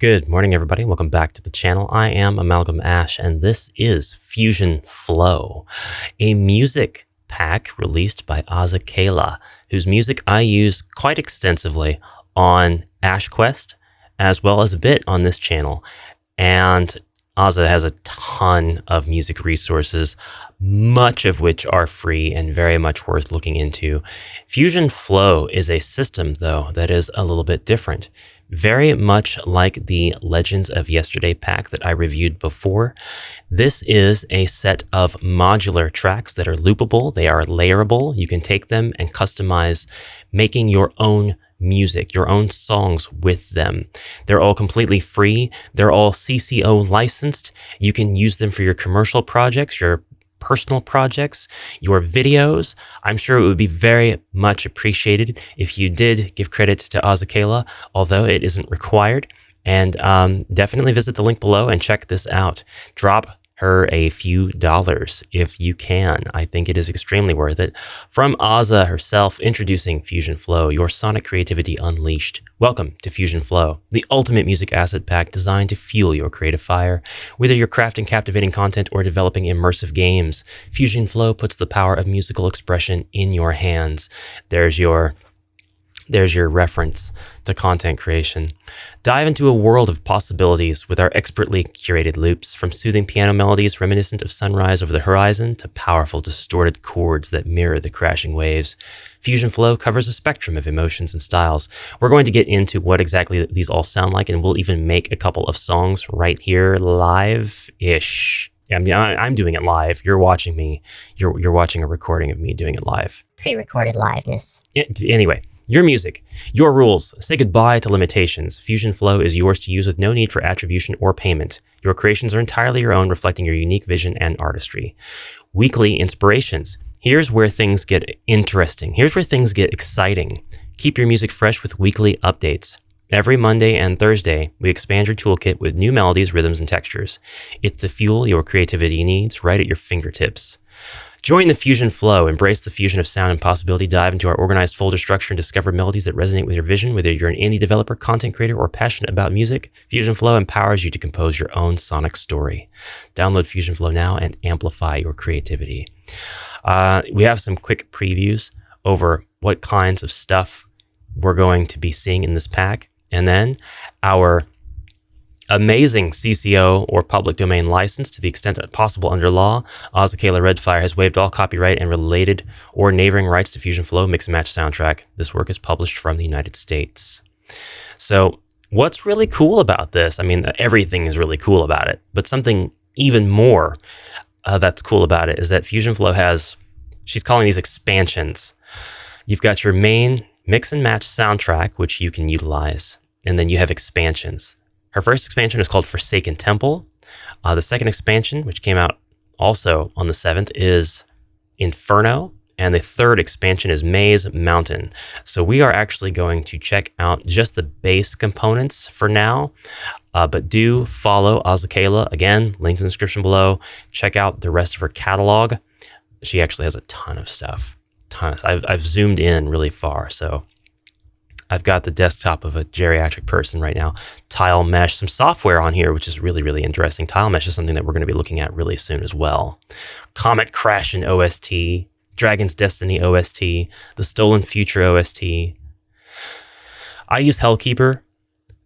Good morning, everybody. Welcome back to the channel. I am Amalgam Ash, and this is Fusion Flow, a music pack released by Azakaela, whose music I use quite extensively on AshQuest, as well as a bit on this channel. And Aza has a ton of music resources, much of which are free and very much worth looking into. Fusion Flow is a system, though, that is a little bit different. Very much like the Legends of Yesterday pack that I reviewed before. This is a set of modular tracks that are loopable. They are layerable. You can take them and customize, making your own music, your own songs with them. They're all completely free. They're all CCO licensed. You can use them for your commercial projects, your personal projects, your videos. I'm sure it would be very much appreciated if you did give credit to Azakaela, although it isn't required. And definitely visit the link below and check this out. Drop her a few dollars if you can. I think it is extremely worth it. From Aza herself, introducing Fusion Flow, your sonic creativity unleashed. Welcome to Fusion Flow, the ultimate music asset pack designed to fuel your creative fire. Whether you're crafting captivating content or developing immersive games, Fusion Flow puts the power of musical expression in your hands. There's your reference to content creation. Dive into a world of possibilities with our expertly curated loops, from soothing piano melodies reminiscent of sunrise over the horizon to powerful distorted chords that mirror the crashing waves. Fusion Flow covers a spectrum of emotions and styles. We're going to get into what exactly these all sound like, and we'll even make a couple of songs right here live-ish. I mean, I'm doing it live. You're watching me. You're watching a recording of me doing it live. Pre-recorded liveness. Anyway. Your music, your rules. Say goodbye to limitations. Fusion Flow is yours to use with no need for attribution or payment. Your creations are entirely your own, reflecting your unique vision and artistry. Weekly inspirations. Here's where things get interesting. Here's where things get exciting. Keep your music fresh with weekly updates. Every Monday and Thursday, we expand your toolkit with new melodies, rhythms, and textures. It's the fuel your creativity needs right at your fingertips. Join the Fusion Flow, embrace the fusion of sound and possibility, dive into our organized folder structure and discover melodies that resonate with your vision. Whether you're an indie developer, content creator, or passionate about music, Fusion Flow empowers you to compose your own sonic story. Download Fusion Flow now and amplify your creativity. We have some quick previews over what kinds of stuff we're going to be seeing in this pack, and then our amazing CCO or public domain license to the extent possible under law. Azakaela Redfire has waived all copyright and related or neighboring rights to Fusion Flow Mix and Match soundtrack. This work is published from the United States. So what's really cool about this? I mean, everything is really cool about it, but something even more that's cool about it is that Fusion Flow has, she's calling these expansions. You've got your main Mix and Match soundtrack, which you can utilize, and then you have expansions. Her first expansion is called Forsaken Temple. The second expansion, which came out also on the 7th, is Inferno. And the third expansion is Maze Mountain. So we are actually going to check out just the base components for now. But do follow Azakaela. Again, links in the description below. Check out the rest of her catalog. She actually has a ton of stuff. I've zoomed in really far, so I've got the desktop of a geriatric person right now. Tile Mesh, some software on here, which is really, really interesting. Tile Mesh is something that we're going to be looking at really soon as well. Comet Crash and OST, Dragon's Destiny OST, The Stolen Future OST. I use Hellkeeper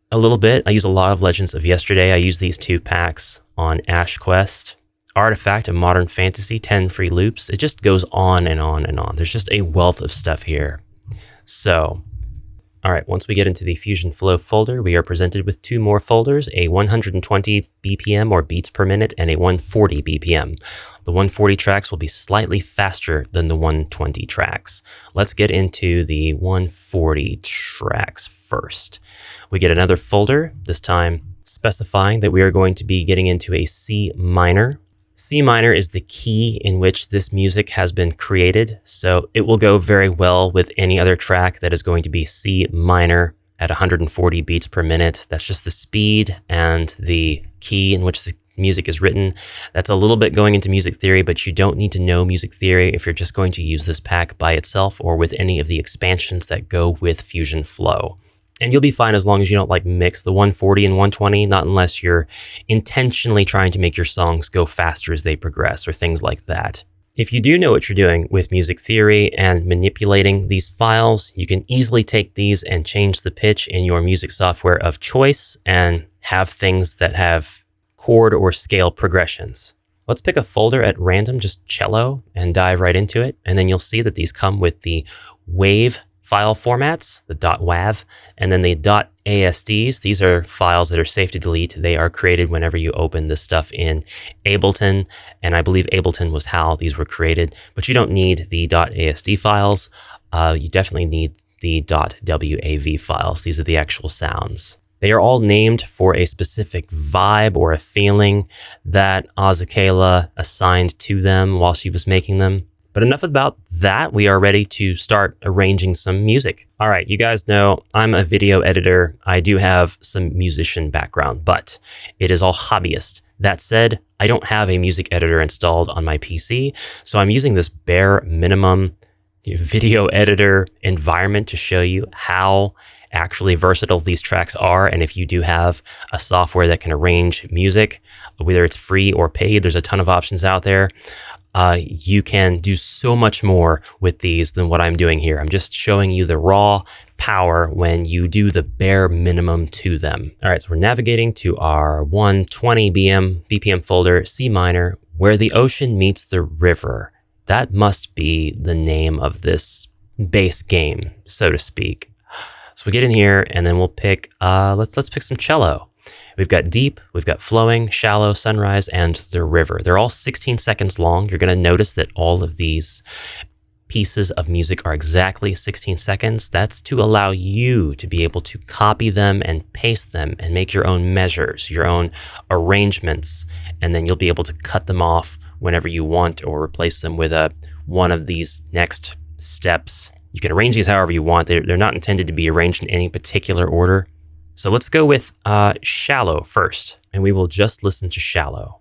a little bit. I use a lot of Legends of Yesterday. I use these two packs on AshQuest. Artifact of Modern Fantasy, 10 free loops. It just goes on and on and on. There's just a wealth of stuff here. So, all right, once we get into the Fusion Flow folder, we are presented with two more folders, a 120 BPM or beats per minute and a 140 BPM. The 140 tracks will be slightly faster than the 120 tracks. Let's get into the 140 tracks first. We get another folder, this time specifying that we are going to be getting into a C minor. C minor is the key in which this music has been created, so it will go very well with any other track that is going to be C minor at 140 beats per minute. That's just the speed and the key in which the music is written. That's a little bit going into music theory, but you don't need to know music theory if you're just going to use this pack by itself or with any of the expansions that go with Fusion Flow. And you'll be fine as long as you don't like mix the 140 and 120, not unless you're intentionally trying to make your songs go faster as they progress or things like that. If you do know what you're doing with music theory and manipulating these files, you can easily take these and change the pitch in your music software of choice and have things that have chord or scale progressions. Let's pick a folder at random, just cello, and dive right into it. And then you'll see that these come with the WAV file formats, the .wav, and then the .asds. These are files that are safe to delete. They are created whenever you open this stuff in Ableton, and I believe Ableton was how these were created, but you don't need the .asd files. You definitely need the .wav files. These are the actual sounds. They are all named for a specific vibe or a feeling that Azakaela assigned to them while she was making them. But enough about that. We are ready to start arranging some music. All right, you guys know I'm a video editor. I do have some musician background, but it is all hobbyist. That said, I don't have a music editor installed on my PC, so I'm using this bare minimum video editor environment to show you how actually versatile these tracks are. And if you do have a software that can arrange music, whether it's free or paid, there's a ton of options out there. You can do so much more with these than what I'm doing here. I'm just showing you the raw power when you do the bare minimum to them. All right, so we're navigating to our 120 BPM folder, C minor, where the ocean meets the river. That must be the name of this base game, so to speak. So we get in here and then we'll pick, let's pick some cello. We've got deep, we've got flowing, shallow, sunrise, and the river. They're all 16 seconds long. You're going to notice that all of these pieces of music are exactly 16 seconds. That's to allow you to be able to copy them and paste them and make your own measures, your own arrangements, and then you'll be able to cut them off whenever you want or replace them with one of these next steps. You can arrange these however you want. They're not intended to be arranged in any particular order. So let's go with shallow first, and we will just listen to shallow.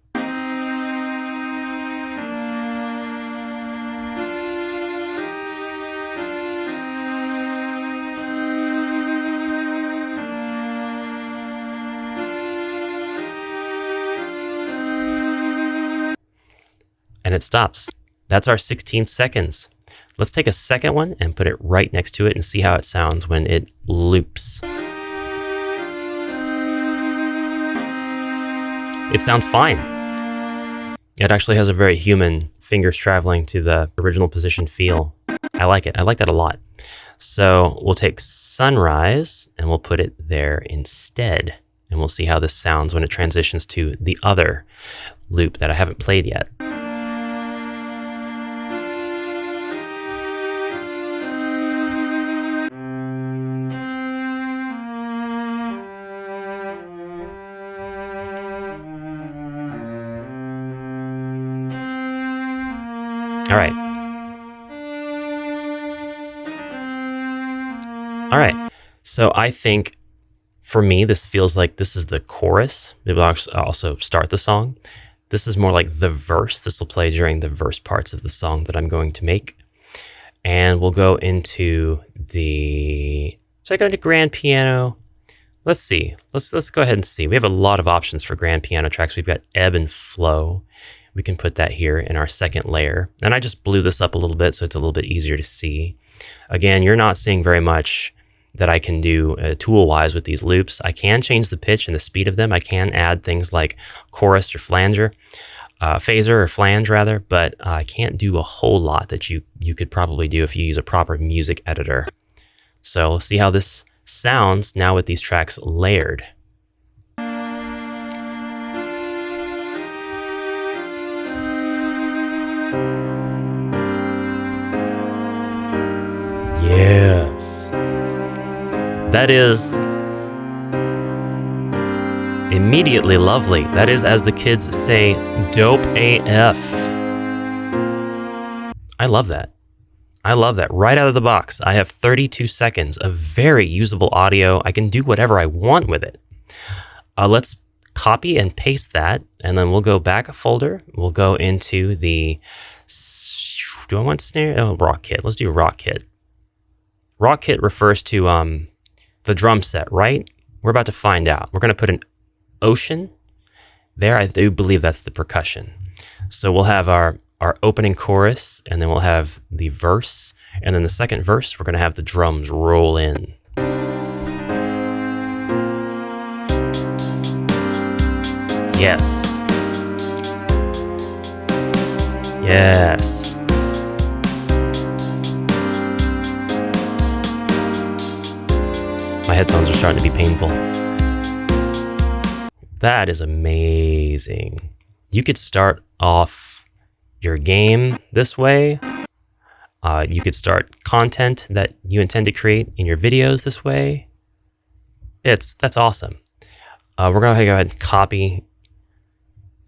And it stops. That's our 16 seconds. Let's take a second one and put it right next to it and see how it sounds when it loops. It sounds fine. It actually has a very human fingers traveling to the original position feel. I like it. I like that a lot. So we'll take sunrise and we'll put it there instead. And we'll see how this sounds when it transitions to the other loop that I haven't played yet. All right. All right. So I think for me, this feels like this is the chorus. It will also start the song. This is more like the verse. This will play during the verse parts of the song that I'm going to make. And we'll go into should I go into grand piano? Let's see. Let's go ahead and see. We have a lot of options for grand piano tracks. We've got ebb and flow. We can put that here in our second layer. And I just blew this up a little bit so it's a little bit easier to see. Again, you're not seeing very much that I can do tool-wise with these loops. I can change the pitch and the speed of them. I can add things like chorus or phaser or flange rather, but I can't do a whole lot that you could probably do if you use a proper music editor. So let's see how this sounds now with these tracks layered. Yes. That is immediately lovely. That is, as the kids say, dope AF. I love that. I love that. Right out of the box, I have 32 seconds of very usable audio. I can do whatever I want with it. Let's copy and paste that, and then we'll go back a folder. We'll go into the, do I want snare? Oh, rock kit. Let's do rock kit. Rock kit refers to the drum set, right? We're about to find out. We're going to put an ocean there. I do believe that's the percussion. So we'll have our opening chorus, and then we'll have the verse. And then the second verse, we're going to have the drums roll in. Yes. Yes. My headphones are starting to be painful. That is amazing. You could start off your game this way. You could start content that you intend to create in your videos this way. That's awesome. We're going to go ahead and copy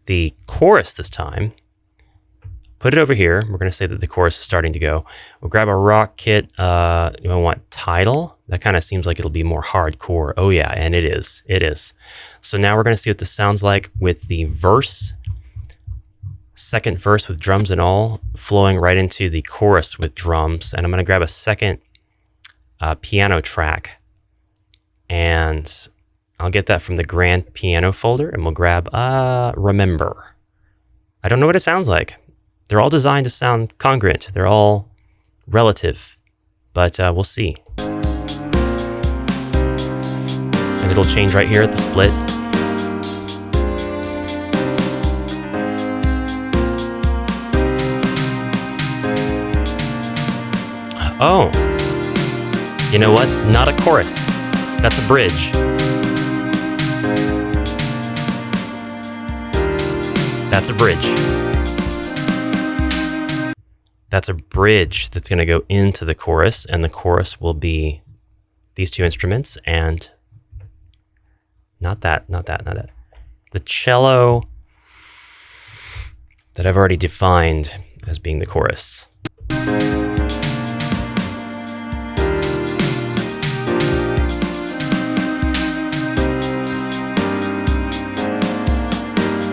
the chorus this time. Put it over here. We're going to say that the chorus is starting to go. We'll grab a rock kit. You want title. That kind of seems like it'll be more hardcore. Oh yeah, and it is. It is. So now we're going to see what this sounds like with the verse. Second verse with drums and all, flowing right into the chorus with drums. And I'm going to grab a second piano track. And I'll get that from the grand piano folder. And we'll grab Remember. I don't know what it sounds like. They're all designed to sound congruent. They're all relative, but we'll see. And it'll change right here at the split. Oh, you know what? Not a chorus. That's a bridge. That's a bridge. That's a bridge that's going to go into the chorus, and the chorus will be these two instruments, and not that. The cello that I've already defined as being the chorus.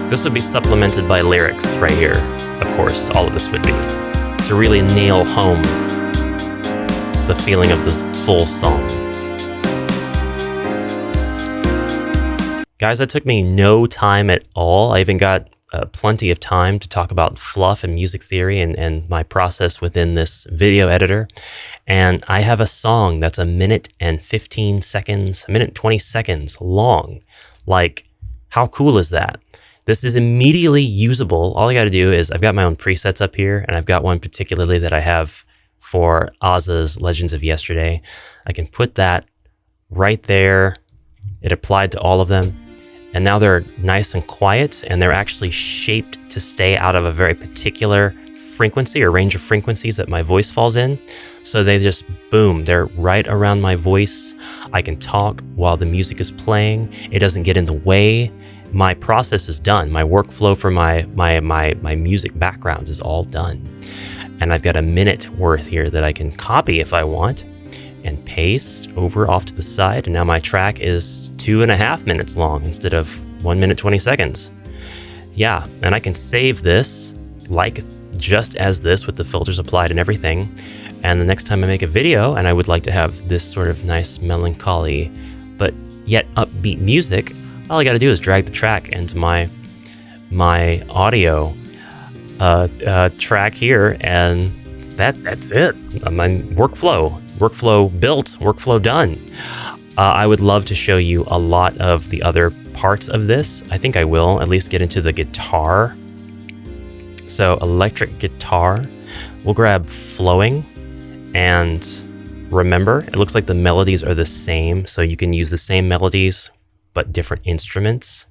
This would be supplemented by lyrics right here. Of course, all of this would be, to really nail home the feeling of this full song. Guys, that took me no time at all. I even got plenty of time to talk about fluff and music theory and my process within this video editor. And I have a song that's 1 minute and 15 seconds, 1 minute and 20 seconds long. Like, how cool is that? This is immediately usable. All I got to do is, I've got my own presets up here, and I've got one particularly that I have for Azza's Legends of Yesterday. I can put that right there. It applied to all of them. And now they're nice and quiet, and they're actually shaped to stay out of a very particular frequency or range of frequencies that my voice falls in. So they just, boom, they're right around my voice. I can talk while the music is playing. It doesn't get in the way. My process is done. My workflow for my music background is all done. And I've got 1 minute worth here that I can copy if I want and paste over off to the side. And now my track is 2.5 minutes long instead of 1 minute, 20 seconds. Yeah, and I can save this like just as this with the filters applied and everything. And the next time I make a video and I would like to have this sort of nice melancholy, but yet upbeat music, all I got to do is drag the track into my audio track here, and that's it. My workflow built, workflow done. I would love to show you a lot of the other parts of this. I think I will at least get into the guitar. So electric guitar, we'll grab flowing and remember. It looks like the melodies are the same, so you can use the same melodies but different instruments.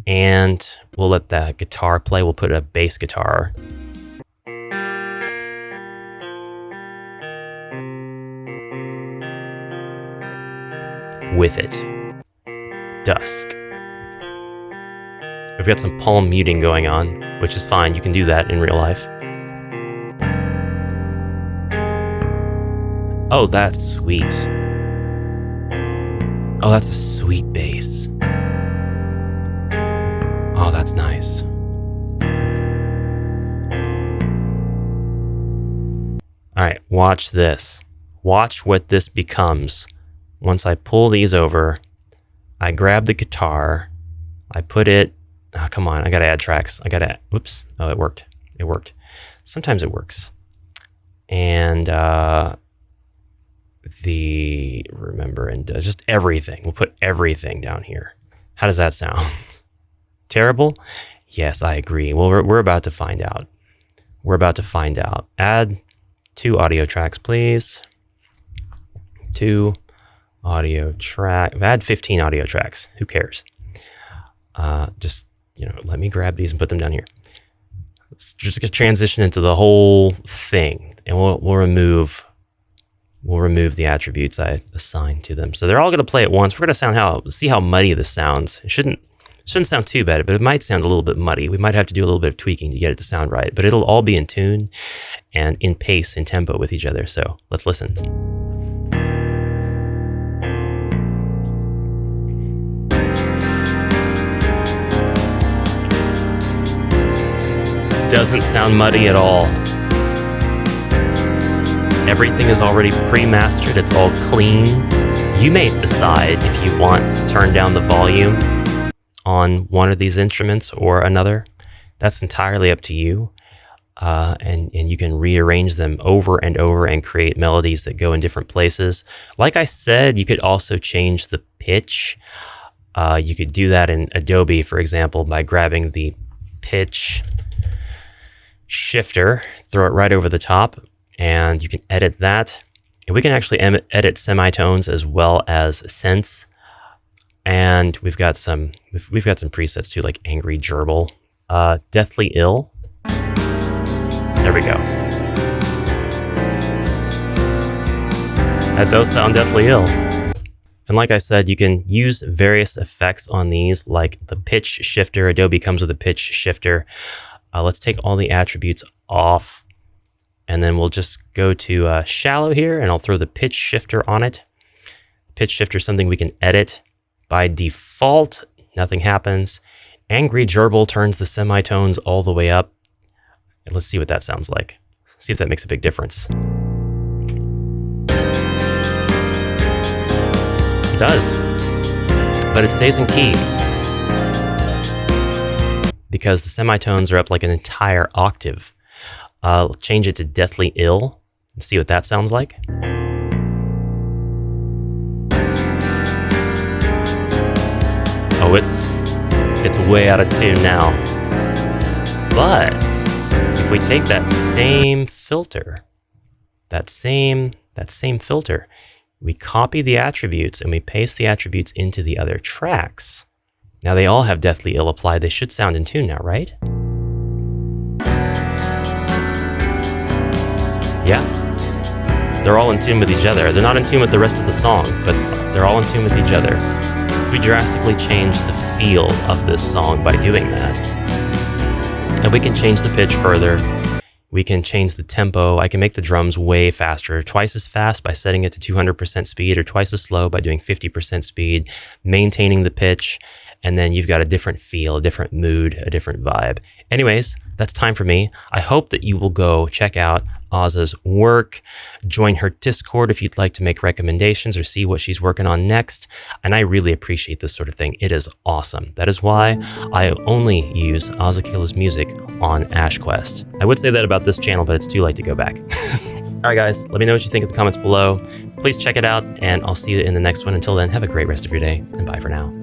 And we'll let the guitar play. We'll put a bass guitar. With it. Dusk. We've got some palm muting going on, which is fine. You can do that in real life. Oh, that's sweet. Oh, that's a sweet bass. Oh, that's nice. All right, watch this. Watch what this becomes once I pull these over, I grab the guitar, I put it, oh, come on, I gotta add tracks. Oops, oh, it worked. It worked. Sometimes it works. And just everything. We'll put everything down here. How does that sound? Terrible? Yes, I agree. Well, we're about to find out. We're about to find out. Add 2 audio tracks, please. 2 audio track. Add 15 audio tracks. Who cares? Just, let me grab these and put them down here. Let's just transition into the whole thing, and we'll remove the attributes I assigned to them. So they're all going to play at once. We're going to see how muddy this sounds. It shouldn't sound too bad, but it might sound a little bit muddy. We might have to do a little bit of tweaking to get it to sound right, but it'll all be in tune and in pace and tempo with each other. So let's listen. Doesn't sound muddy at all. Everything is already pre-mastered. It's all clean. You may decide if you want to turn down the volume on one of these instruments or another. That's entirely up to you. And you can rearrange them over and over and create melodies that go in different places. Like I said, you could also change the pitch. You could do that in Adobe, for example, by grabbing the pitch shifter, throw it right over the top, and you can edit that. And we can actually edit semitones as well as cents. And we've got some presets too, like Angry Gerbil, Deathly Ill. There we go. That does sound deathly ill. And like I said, you can use various effects on these, like the pitch shifter. Adobe comes with a pitch shifter. Let's take all the attributes off, and then we'll just go to shallow here, and I'll throw the pitch shifter on it. Pitch shifter is something we can edit. By default, nothing happens. Angry Gerbil turns the semitones all the way up. And let's see what that sounds like. See if that makes a big difference. It does, but it stays in key because the semitones are up like an entire octave. Change it to Deathly Ill and see what that sounds like. Oh, it's way out of tune now. But if we take that same filter, we copy the attributes and we paste the attributes into the other tracks. Now they all have Deathly Ill applied. They should sound in tune now, right? Yeah. They're all in tune with each other. They're not in tune with the rest of the song, but they're all in tune with each other. We drastically change the feel of this song by doing that. And we can change the pitch further. We can change the tempo. I can make the drums way faster, twice as fast by setting it to 200% speed, or twice as slow by doing 50% speed, maintaining the pitch, and then you've got a different feel, a different mood, a different vibe. Anyways, that's time for me. I hope that you will go check out Aza's work, join her Discord if you'd like to make recommendations or see what she's working on next. And I really appreciate this sort of thing. It is awesome. That is why I only use Azakaela's music on AshQuest. I would say that about this channel, but it's too late to go back. All right, guys, let me know what you think in the comments below. Please check it out, and I'll see you in the next one. Until then, have a great rest of your day, and bye for now.